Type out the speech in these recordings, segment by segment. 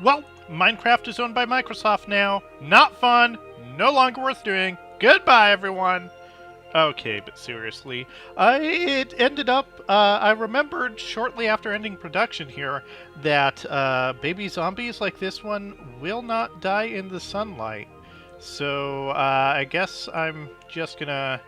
Well, Minecraft is owned by Microsoft now. Not fun. No longer worth doing. Goodbye, everyone. Okay, but seriously, it ended up. I remembered shortly after ending production here that baby zombies like this one will not die in the sunlight. So I guess I'm just gonna,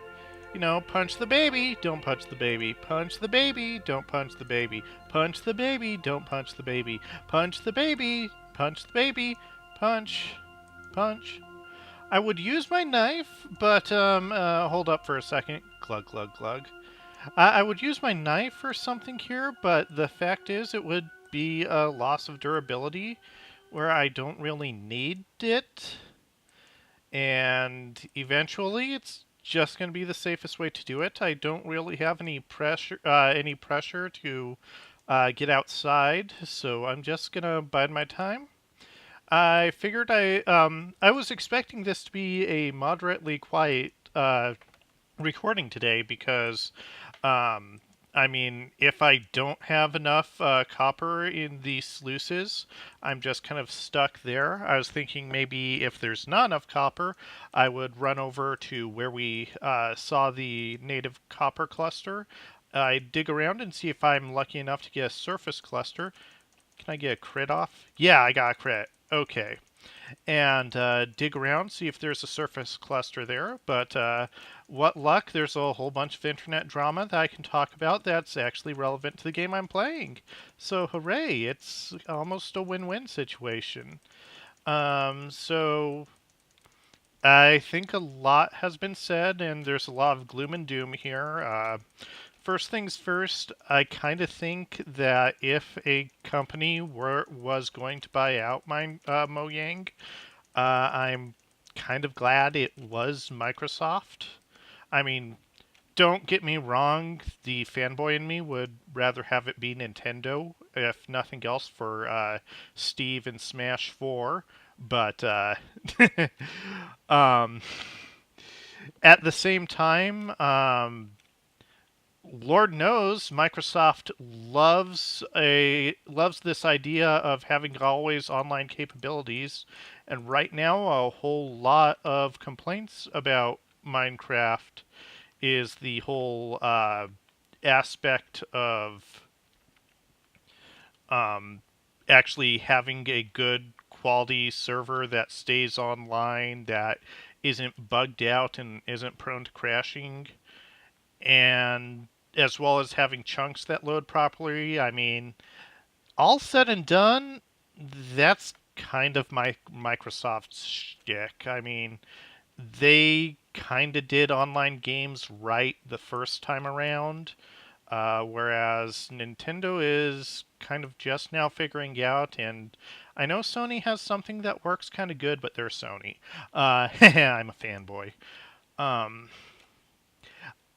punch the baby, don't punch the baby, punch the baby, don't punch the baby, punch the baby, don't punch the baby, punch the baby, punch the baby, punch, punch. I would use my knife, but hold up for a second. Glug, glug, glug. I would use my knife for something here, but the fact is it would be a loss of durability where I don't really need it. And eventually it's just going to be the safest way to do it. I don't really have any pressure to get outside, so I'm just going to bide my time. I figured I was expecting this to be a moderately quiet recording today because um, I mean, if I don't have enough copper in the sluices, I'm just kind of stuck there. I was thinking maybe if there's not enough copper, I would run over to where we saw the native copper cluster. I dig around and see if I'm lucky enough to get a surface cluster. Can I get a crit off? Yeah, I got a crit. Okay. And dig around, see if there's a surface cluster there. But what luck, there's a whole bunch of internet drama that I can talk about that's actually relevant to the game I'm playing. So hooray, it's almost a win-win situation. So I think a lot has been said, and there's a lot of gloom and doom here. First things first, I kind of think that if a company was going to buy out Mojang, I'm kind of glad it was Microsoft. I mean, don't get me wrong, the fanboy in me would rather have it be Nintendo, if nothing else, for Steve and Smash 4. But um, at the same time, Lord knows Microsoft loves this idea of having always online capabilities, and right now a whole lot of complaints about Minecraft is the whole aspect of um, actually having a good quality server that stays online, that isn't bugged out and isn't prone to crashing, and as well as having chunks that load properly. I mean, all said and done, that's kind of my Microsoft's shtick. I mean, they kind of did online games right the first time around, whereas Nintendo is kind of just now figuring out. And I know Sony has something that works kind of good, but they're Sony. I'm a fanboy. Um,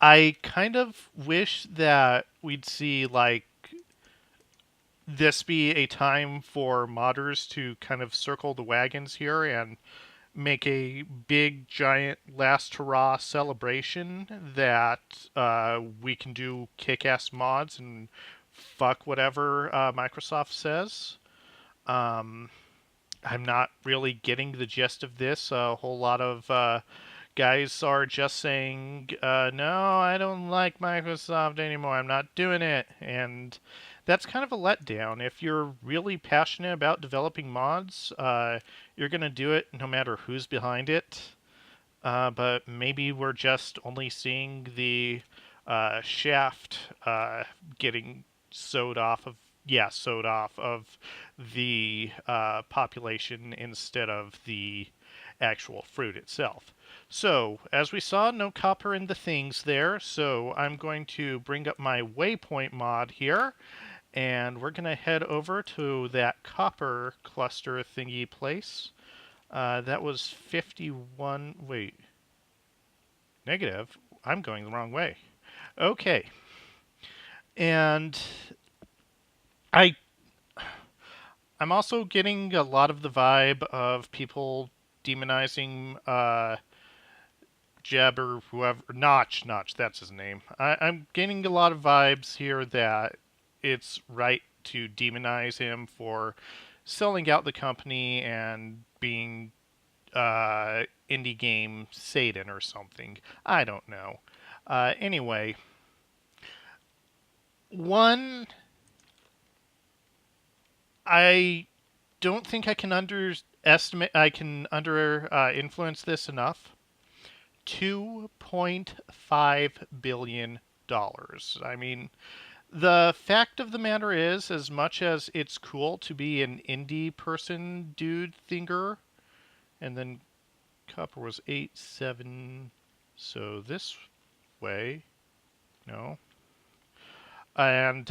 I kind of wish that we'd see like this be a time for modders to kind of circle the wagons here and make a big giant last hurrah celebration that we can do kick-ass mods and fuck whatever Microsoft says. Um, I'm not really getting the gist of this. A whole lot of guys are just saying, no, I don't like Microsoft anymore. I'm not doing it. And that's kind of a letdown. If you're really passionate about developing mods, you're going to do it no matter who's behind it. But maybe we're just only seeing the shaft getting sewed off of the population instead of the actual fruit itself. So, as we saw, no copper in the things there, so I'm going to bring up my waypoint mod here, and we're going to head over to that copper cluster thingy place. That was 51. Wait. Negative? I'm going the wrong way. Okay. And I I'm also getting a lot of the vibe of people demonizing Jeb or whoever, Notch, that's his name. I'm getting a lot of vibes here that it's right to demonize him for selling out the company and being indie game Satan or something. I don't know. Anyway, one, I don't think I can underestimate. I can under influence this enough. $2.5 billion. I mean, the fact of the matter is, as much as it's cool to be an indie person, dude, thinger, and then copper was 8, 7. So this way, no. And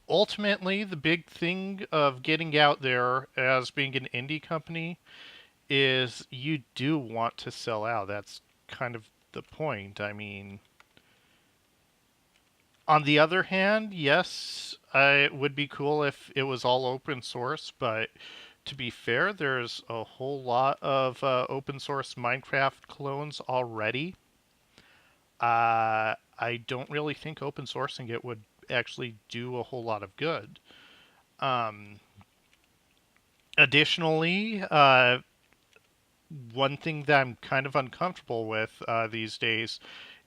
ultimately, the big thing of getting out there as being an indie company is you do want to sell out. That's kind of the point. I mean, on the other hand, yes, it would be cool if it was all open source, but to be fair, there's a whole lot of open source Minecraft clones already. I don't really think open sourcing it would actually do a whole lot of good. Um, Additionally, one thing that I'm kind of uncomfortable with these days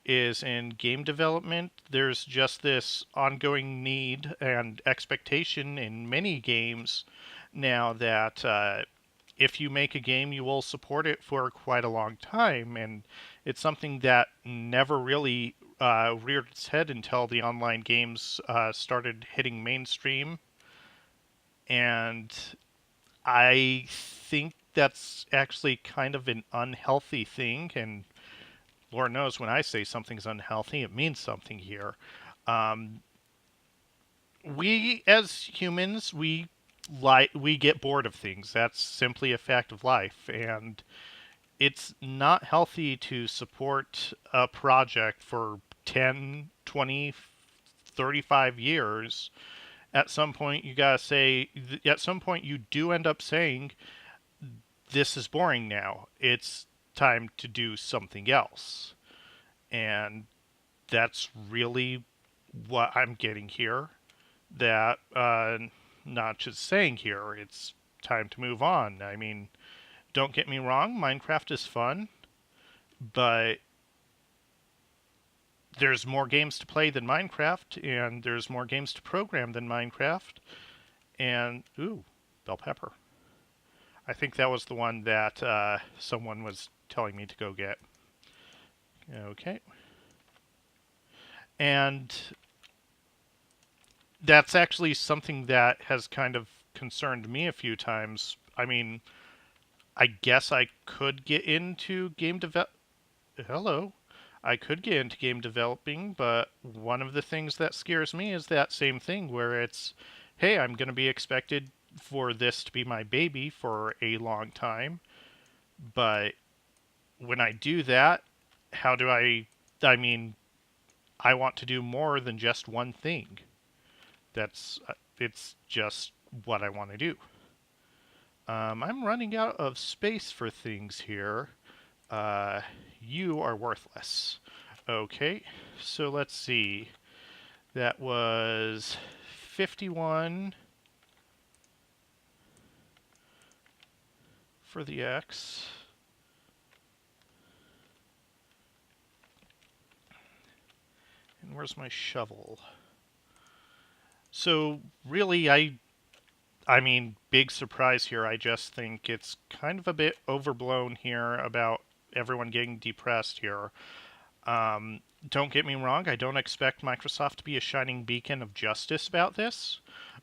is in game development, there's just this ongoing need and expectation in many games now that if you make a game, you will support it for quite a long time. And it's something that never really reared its head until the online games started hitting mainstream. And I think that's actually kind of an unhealthy thing. And Lord knows when I say something's unhealthy, it means something here. Um, we as humans, we get bored of things. That's simply a fact of life, and it's not healthy to support a project for 10, 20, 35 years. At some point, you gotta say. At some point, you do end up saying, "This is boring now. It's time to do something else." And that's really what I'm getting here. That not just saying here, it's time to move on. I mean, don't get me wrong, Minecraft is fun, but there's more games to play than Minecraft, and there's more games to program than Minecraft. And ooh, bell pepper. I think that was the one that someone was telling me to go get. Okay. And that's actually something that has kind of concerned me a few times. I mean, I guess I could get into game develop. Hello. I could get into game developing, but one of the things that scares me is that same thing where it's, hey, I'm going to be expected for this to be my baby for a long time. But when I do that, how do I mean, I want to do more than just one thing. It's just what I want to do. I'm running out of space for things here. Uh, you are worthless. Okay, so let's see. That was 51 for the X. And where's my shovel? So really, I mean, big surprise here. I just think it's kind of a bit overblown here about everyone getting depressed here. Don't get me wrong, I don't expect Microsoft to be a shining beacon of justice about this,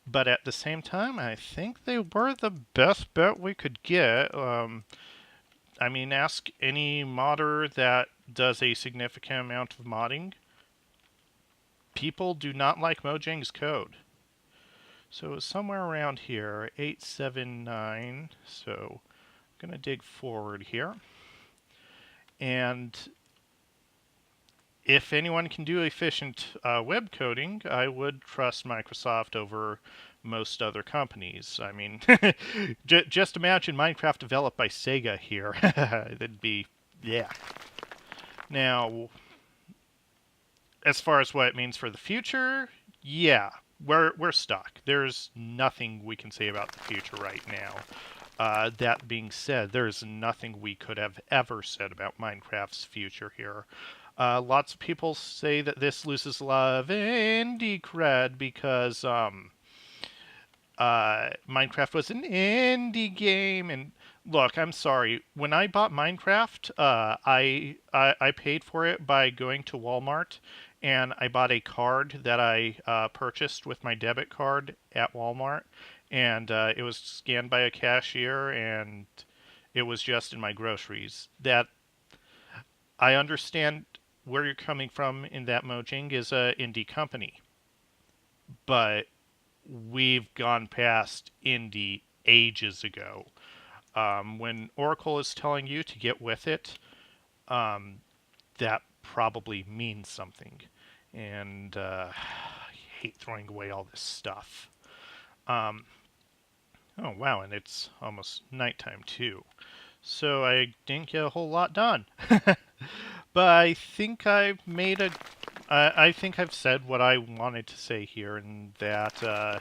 but at the same time, I think they were the best bet we could get. I mean, ask any modder that does a significant amount of modding. People do not like Mojang's code. So it's somewhere around here, 879. So I'm going to dig forward here. And if anyone can do efficient web coding, I would trust Microsoft over most other companies. I mean, just imagine Minecraft developed by Sega here. That'd be, yeah. Now, as far as what it means for the future, yeah. we're stuck. There's nothing we can say about the future right now. That being said, there's nothing we could have ever said about Minecraft's future here. Lots of people say that this loses a lot of indie cred because Minecraft was an indie game. And look, I'm sorry. When I bought Minecraft, I paid for it by going to Walmart, and I bought a card that I purchased with my debit card at Walmart, and it was scanned by a cashier, and it was just in my groceries. That I understand where you're coming from in that Mojang is a indie company, but we've gone past indie ages ago. When Oracle is telling you to get with it, that probably means something. And I hate throwing away all this stuff. Um, oh, wow, and it's almost nighttime, too. So I didn't get a whole lot done. But I think I've made a. I think I've said what I wanted to say here, and that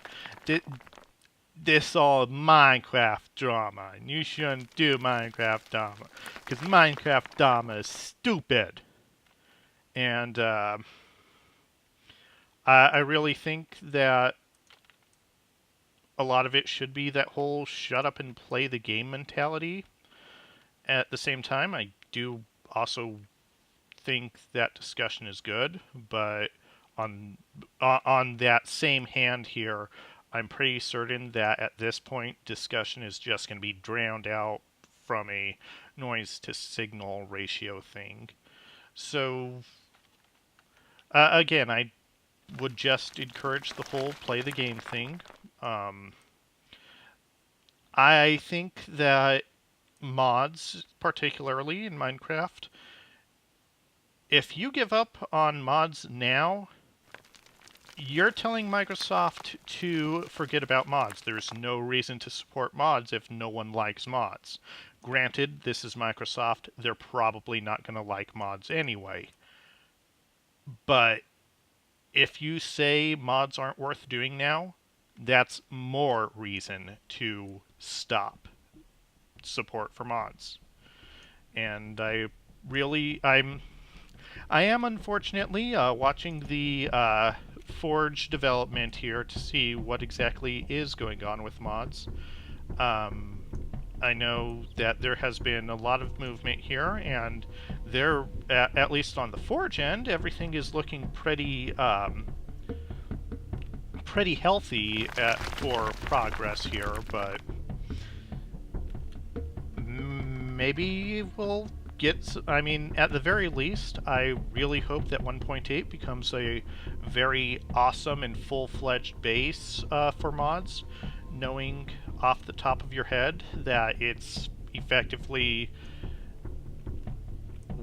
this all Minecraft drama, and you shouldn't do Minecraft drama, because Minecraft drama is stupid. And I really think that a lot of it should be that whole shut up and play the game mentality. At the same time, I do also think that discussion is good, but on that same hand here, I'm pretty certain that at this point, discussion is just going to be drowned out from a noise to signal ratio thing. So, again, I would just encourage the whole play the game thing. I think that mods, particularly in Minecraft, if you give up on mods now, you're telling Microsoft to forget about mods. There's no reason to support mods if no one likes mods. Granted, this is Microsoft. They're probably not going to like mods anyway. But if you say mods aren't worth doing now, that's more reason to stop support for mods. And I am unfortunately watching the Forge development here to see what exactly is going on with mods. I know that there has been a lot of movement here, and there, at least on the Forge end, everything is looking pretty healthy for progress here, but maybe we'll get, I mean, at the very least, I really hope that 1.8 becomes a very awesome and full-fledged base for mods, knowing off the top of your head that it's effectively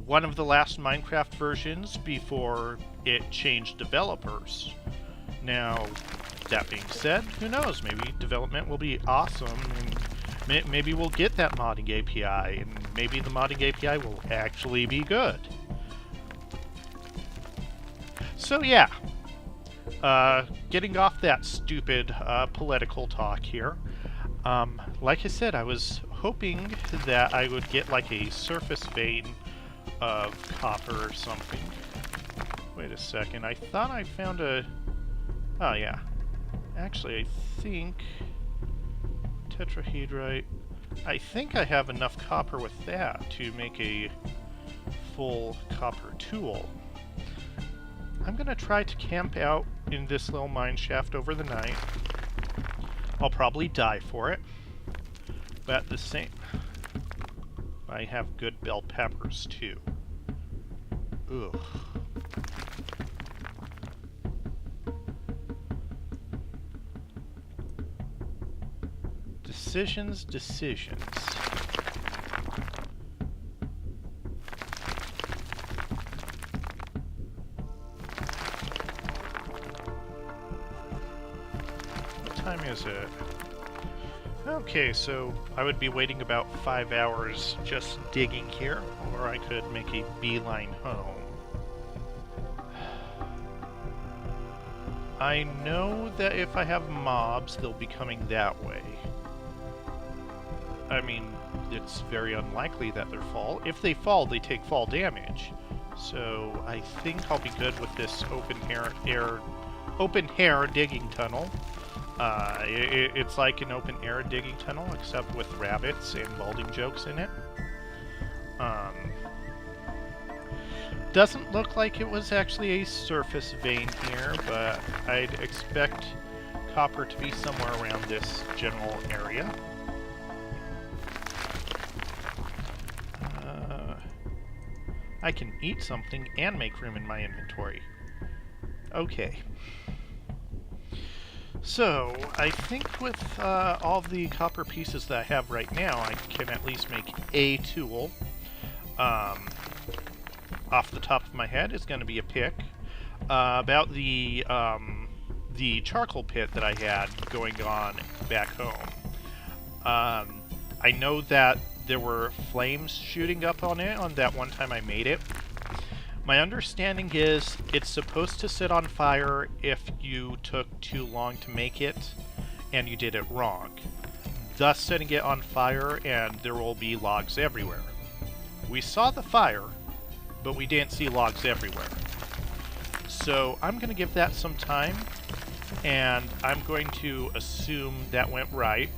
one of the last Minecraft versions before it changed developers. Now, that being said, who knows, maybe development will be awesome, and maybe we'll get that modding API, and maybe the modding API will actually be good. So yeah, getting off that stupid political talk here, like I said, I was hoping that I would get like a surface vein of copper or something. Wait a second, I thought I found a... Oh yeah, actually I think... tetrahedrite. I think I have enough copper with that to make a full copper tool. I'm gonna try to camp out in this little mine shaft over the night. I'll probably die for it, but at the same... I have good bell peppers too. Ugh. Decisions. What time is it? Okay, so I would be waiting about 5 hours just digging here, or I could make a beeline home. I know that if I have mobs, they'll be coming that way. I mean, it's very unlikely that they'll fall. If they fall, they take fall damage. So I think I'll be good with this open air digging tunnel. It's like an open air digging tunnel, except with rabbits and balding jokes in it. Doesn't look like it was actually a surface vein here, but I'd expect copper to be somewhere around this general area. I can eat something and make room in my inventory. Okay. So, I think with all the copper pieces that I have right now, I can at least make a tool. Off the top of my head is going to be a pick. About the charcoal pit that I had going on back home. I know that there were flames shooting up on it on that one time I made it. My understanding is it's supposed to sit on fire if you took too long to make it and you did it wrong, thus setting it on fire, and there will be logs everywhere. We saw the fire, but we didn't see logs everywhere. So I'm going to give that some time, and I'm going to assume that went right.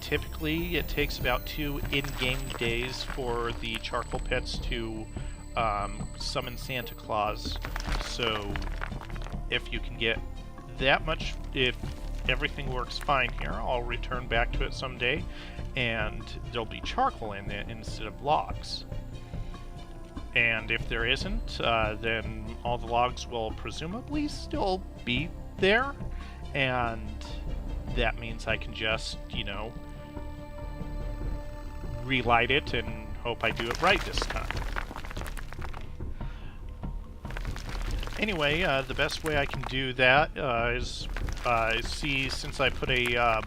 Typically, it takes about 2 in-game days for the charcoal pits to summon Santa Claus. So if you can get that much, if everything works fine here, I'll return back to it someday, and there'll be charcoal in it instead of logs. And if there isn't, then all the logs will presumably still be there, and that means I can just, you know, relight it and hope I do it right this time. Anyway, the best way I can do that is see, since I put a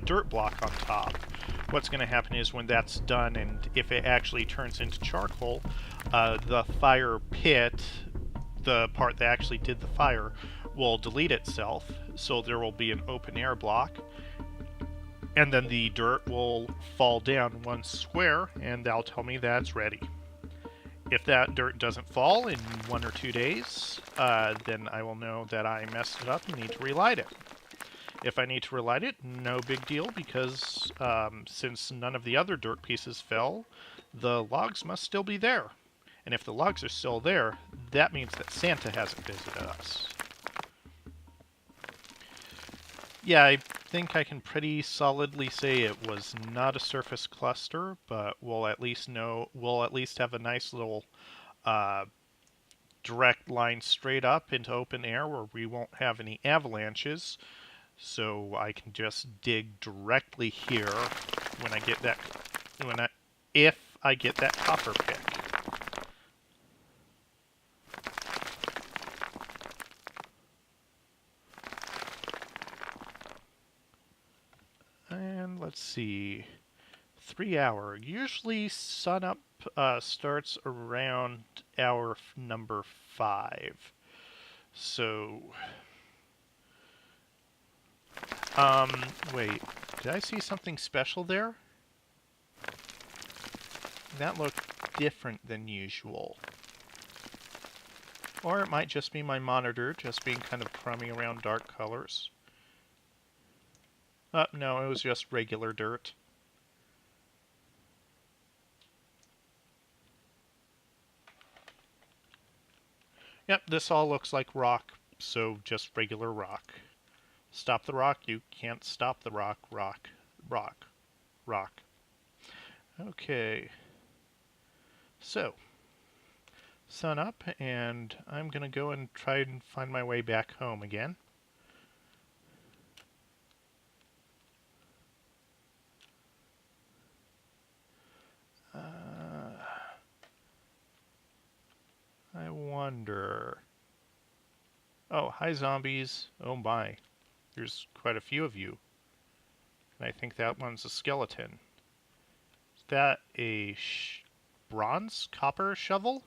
dirt block on top, what's going to happen is when that's done, and if it actually turns into charcoal, the fire pit, the part that actually did the fire, will delete itself, so there will be an open air block, and then the dirt will fall down one square, and that'll tell me that it's ready. If that dirt doesn't fall in 1 or 2 days, then I will know that I messed it up and need to relight it. If I need to relight it, no big deal, because since none of the other dirt pieces fell, the logs must still be there. And if the logs are still there, that means that Santa hasn't visited us. Yeah, I think I can pretty solidly say it was not a surface cluster, but we'll at least have a nice little direct line straight up into open air where we won't have any avalanches. So I can just dig directly here when I get that, if I get that copper pick. And let's see, 3 hour. Usually sunup starts around hour number 5. So, wait, did I see something special there? That looked different than usual. Or it might just be my monitor just being kind of crummy around dark colors. No, it was just regular dirt. Yep, this all looks like rock, so just regular rock. Stop the rock, you can't stop the rock, rock, rock, rock. Okay. So, sun up, and I'm gonna go and try and find my way back home again. I wonder... Oh, hi zombies. Oh my. There's quite a few of you. And I think that one's a skeleton. Is that a bronze copper shovel?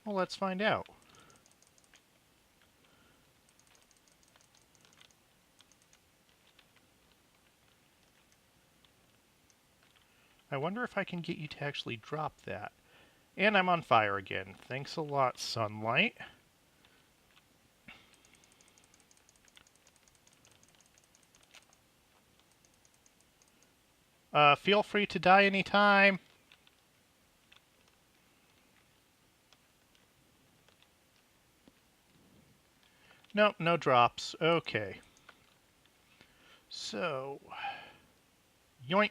Well, let's find out. I wonder if I can get you to actually drop that. And I'm on fire again. Thanks a lot, sunlight. Feel free to die anytime. Nope, no drops. Okay. So, yoink.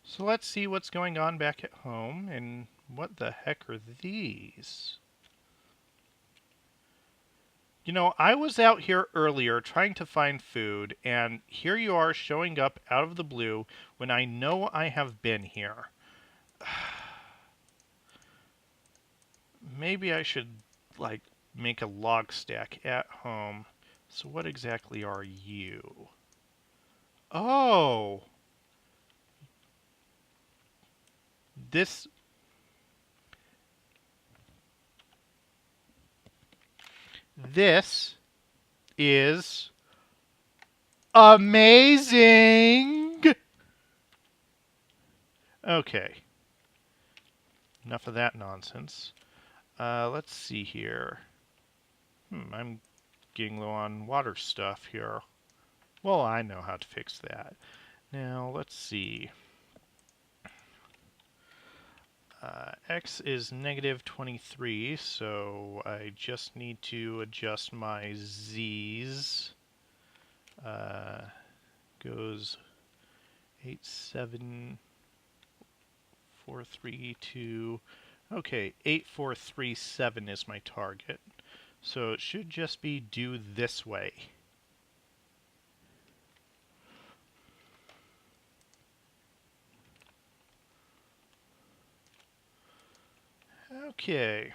So let's see what's going on back at home, and what the heck are these? You know, I was out here earlier trying to find food, and here you are showing up out of the blue when I know I have been here. Maybe I should, like, make a log stack at home. So what exactly are you? Oh! This... This is amazing! Okay. Enough of that nonsense. Let's see here. I'm getting low on water stuff here. Well, I know how to fix that. Now, let's see. X is negative 23, so I just need to adjust my Z's. Goes 87432. Okay, 8437 is my target. So it should just be due this way. Okay.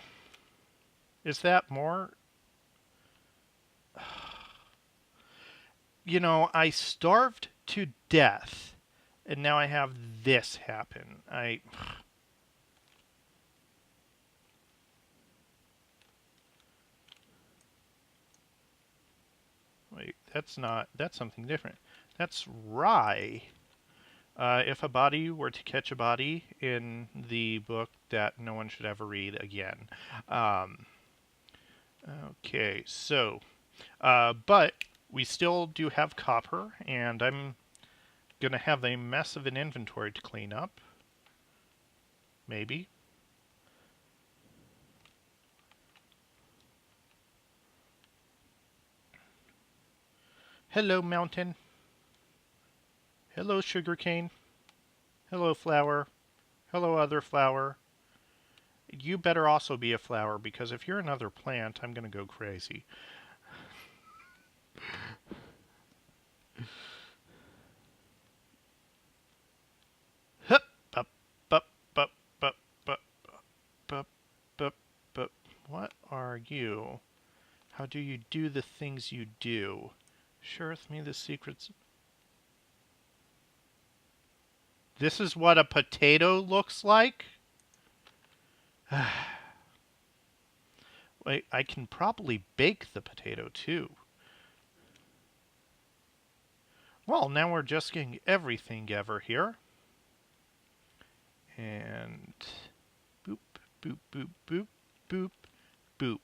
Is that more? You know, I starved to death, and now I have this happen. Wait, that's something different. That's rye. If a body were to catch a body in the book that no one should ever read again. Um, okay, so, but we still do have copper, and I'm going to have a mess of an inventory to clean up. Maybe. Hello, mountain. Hello, sugarcane. Hello, flower. Hello, other flower. You better also be a flower, because if you're another plant, I'm going to go crazy. Hup, bup, bup, bup, bup, bup, bup, bup, bup. What are you? How do you do the things you do? Share with me the secrets. This is what a potato looks like? Wait, I can probably bake the potato too. Well, now we're just getting everything ever here. And boop, boop, boop, boop, boop, boop.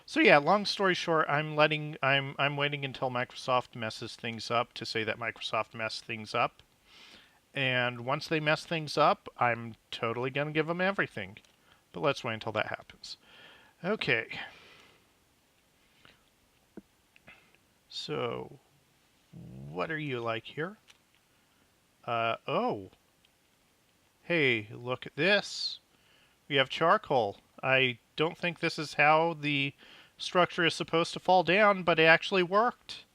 So yeah, long story short, I'm waiting until Microsoft messes things up to say that Microsoft messed things up. And once they mess things up, I'm totally going to give them everything. But let's wait until that happens. Okay. So, what are you like here? Oh. Hey, look at this. We have charcoal. I don't think this is how the structure is supposed to fall down, but it actually worked.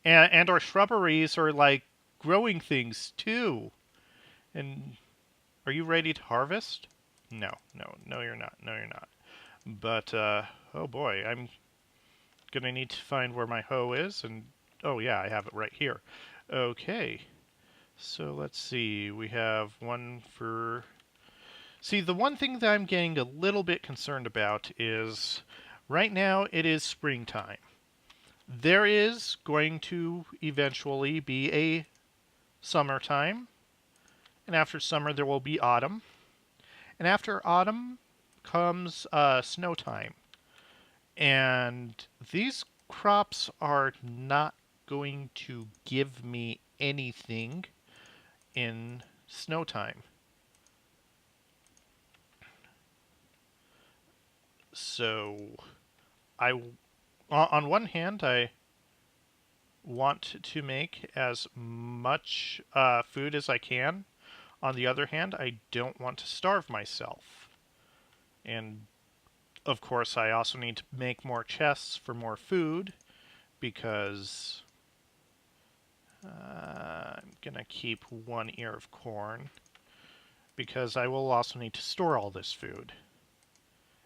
And our shrubberies are like growing things too. And are you ready to harvest? No, you're not. No, you're not. But, oh boy, I'm gonna need to find where my hoe is, and, oh yeah, I have it right here. Okay. So let's see. We have one for... See, the one thing that I'm getting a little bit concerned about is right now it is springtime. There is going to eventually be a summertime, and after summer there will be autumn, and after autumn comes snow time. And these crops are not going to give me anything in snow time. So I on one hand I want to make as much food as I can. On the other hand, I don't want to starve myself. And of course, I also need to make more chests for more food because I'm going to keep one ear of corn because I will also need to store all this food.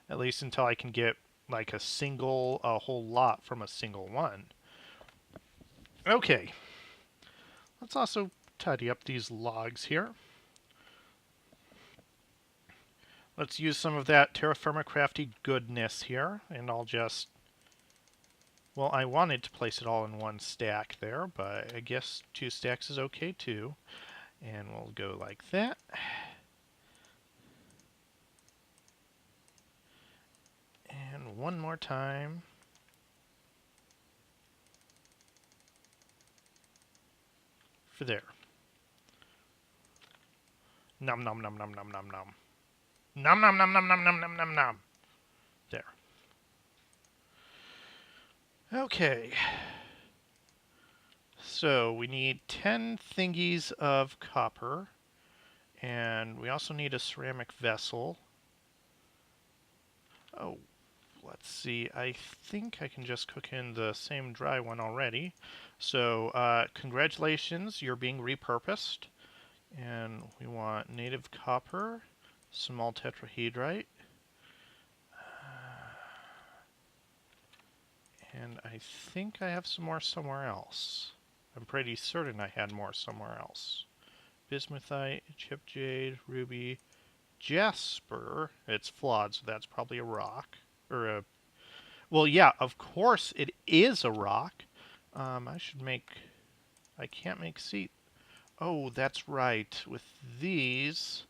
At least until I can get like a whole lot from a single one. Okay. Let's also tidy up these logs here. Let's use some of that terra firma crafty goodness here, and I'll just... Well, I wanted to place it all in one stack there, but I guess 2 stacks is okay too. And we'll go like that. And one more time. For there. Nom nom nom nom nom nom nom. Nom nom nom nom nom nom nom nom nom. There. Okay. So we need 10 thingies of copper. And we also need a ceramic vessel. Oh, let's see. I think I can just cook in the same dry one already. So, congratulations, you're being repurposed. And we want native copper, small tetrahedrite. And I think I have some more somewhere else. I'm pretty certain I had more somewhere else. Bismuthite, chip jade, ruby, jasper. It's flawed, so that's probably a rock. Or a... Well, yeah, of course it is a rock. I should make... I can't make seed. Oh, that's right. With these,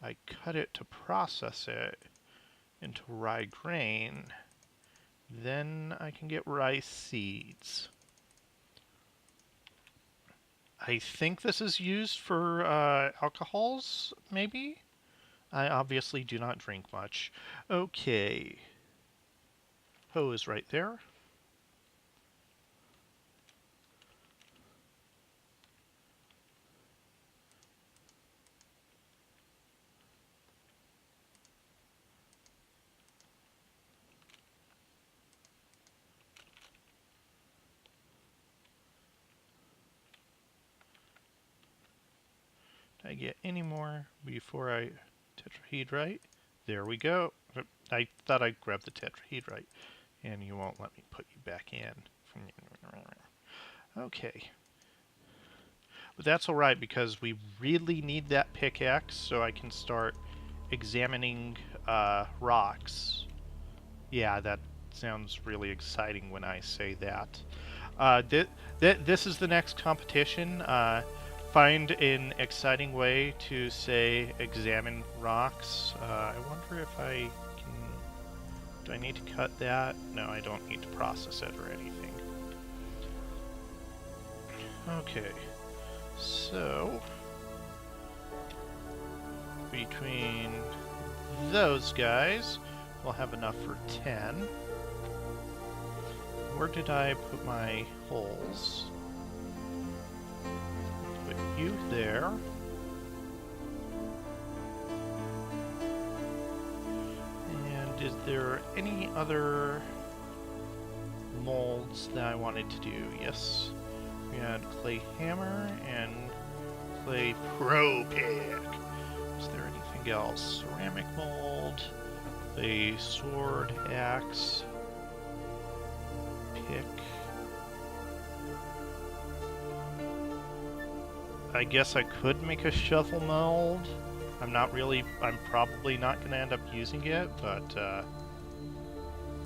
I cut it to process it into rye grain. Then I can get rice seeds. I think this is used for alcohols, maybe? I obviously do not drink much. Okay. Hoe is right there. Did I get any more before I... Tetrahedrite? There we go. I thought I'd grab the tetrahedrite. And you won't let me put you back in. Okay. But that's alright because we really need that pickaxe so I can start examining rocks. Yeah, that sounds really exciting when I say that. This is the next competition. Find an exciting way to say examine rocks. I wonder if I can... Do I need to cut that? No, I don't need to process it or anything. Okay. So, between those guys, we'll have enough for 10. Where did I put my holes? Put you there. And is there any other molds that I wanted to do? Yes. We had clay hammer and clay pro pick. Is there anything else? Ceramic mold, a sword, axe, pick. I guess I could make a shovel mold. I'm probably not going to end up using it, but do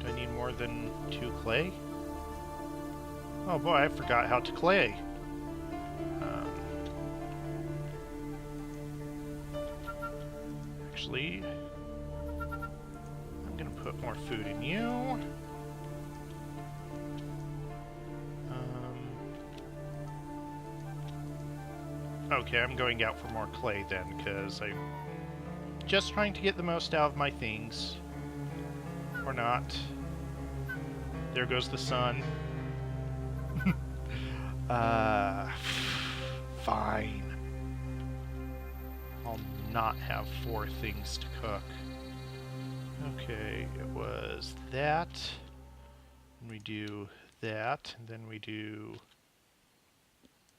I need more than 2 clay? Oh boy, I forgot how to clay. Um, actually, I'm going to put more food in you. Okay, I'm going out for more clay then, because I'm just trying to get the most out of my things. Or not. There goes the sun. uh, fine. I'll not have 4 things to cook. Okay, it was that. And we do that, and then we do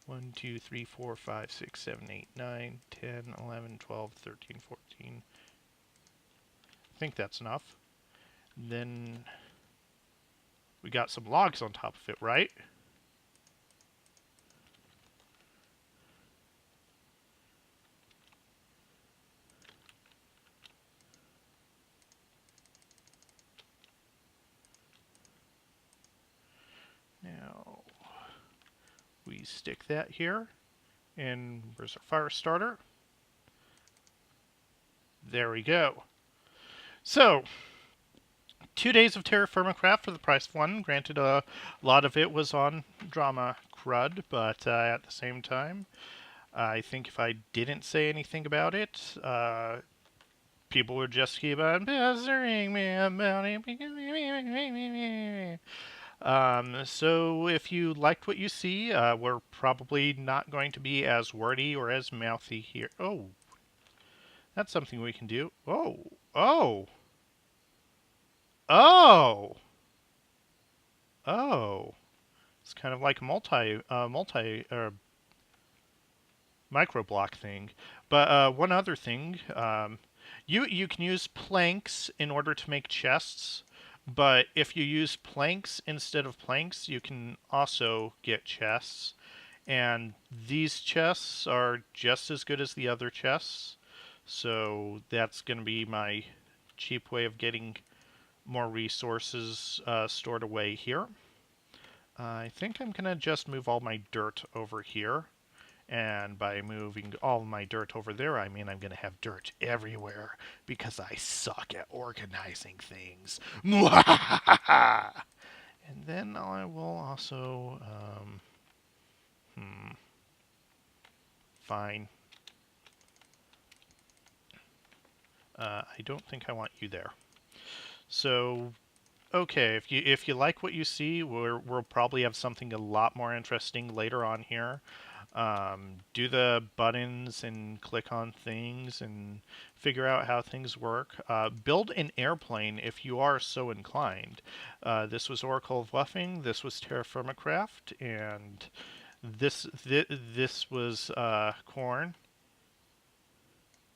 1, 2, 3, 4, 5, 6, 7, 8, 9, 10, 11, 12, 13, 14. I think that's enough. Then we got some logs on top of it, right? Now we stick that here. And where's our fire starter? There we go. So, 2 days of Terra Firma Craft for the price of 1. Granted, a lot of it was on drama crud, but at the same time, I think if I didn't say anything about it, people would just keep on pestering me about it. So if you liked what you see, we're probably not going to be as wordy or as mouthy here. Oh, that's something we can do. Oh, oh, oh. It's kind of like a micro block thing. But one other thing, you can use planks in order to make chests. But if you use planks instead of planks, you can also get chests. And these chests are just as good as the other chests. So that's going to be my cheap way of getting more resources stored away here. I think I'm going to just move all my dirt over here. And by moving all my dirt over there, I mean I'm going to have dirt everywhere because I suck at organizing things. And then I will also... fine. I don't think I want you there. So, okay, if you like what you see, we'll probably have something a lot more interesting later on here. Do the buttons and click on things and figure out how things work. Build an airplane if you are so inclined. This was Oracle of Wuffing. This was Terra Firma Craft, and this was Corn.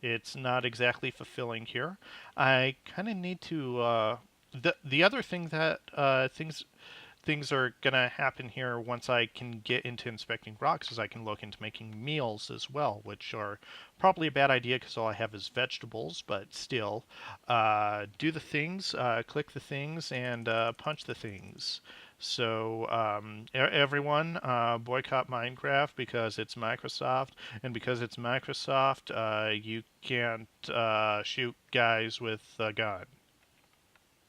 It's not exactly fulfilling here. I kind of need to. The other thing that things are gonna happen here once I can get into inspecting rocks is I can look into making meals as well, which are probably a bad idea because all I have is vegetables. But still, do the things, click the things, and punch the things. So everyone boycott Minecraft because it's Microsoft, and because it's Microsoft, you can't shoot guys with a gun.